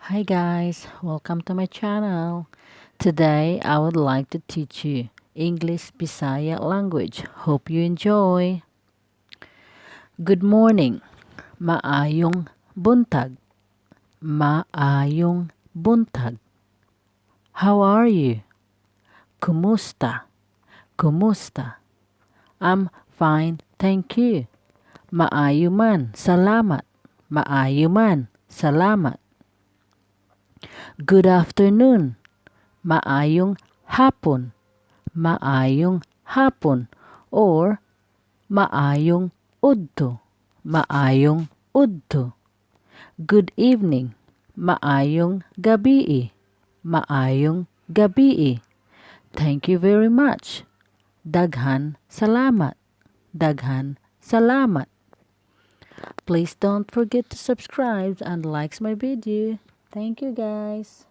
Hi guys, welcome to my channel. Today I would like to teach you English Bisaya language. Hope you enjoy. Good morning. Maayong buntag. Maayong buntag. How are you? Kumusta? Kumusta? I'm fine, thank you. Maayo man, salamat. Maayo man, salamat. Good afternoon. Maayong hapon. Maayong hapon or maayong udto. Maayong udto. Good evening. Maayong gabi. Maayong gabi. Thank you very much. Daghan salamat. Daghan salamat. Please don't forget to subscribe and like my video. Thank you guys.